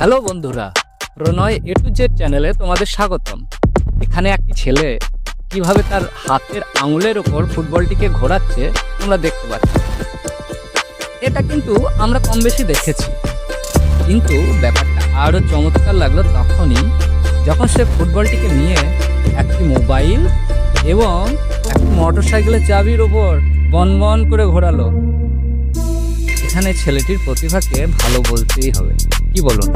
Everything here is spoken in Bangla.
হ্যালো বন্ধুরা, প্রণয় এ টু জেড চ্যানেলে তোমাদের স্বাগতম। এখানে একটি ছেলে কিভাবে তার হাতের আঙুলের ওপর ফুটবলটিকে ঘোরাচ্ছে তোমরা দেখতে পাচ্ছ। এটা কিন্তু আমরা কম বেশি দেখেছি, কিন্তু ব্যাপারটা আরও চমৎকার লাগলো তখনই যখন সে ফুটবলটিকে নিয়ে একটি মোবাইল এবং একটি মোটরসাইকেলের চাবির ওপর বনবন করে ঘোরালো। এখানে ছেলেটির প্রতিভাকে ভালো বলতেই হবে, কি বলুন?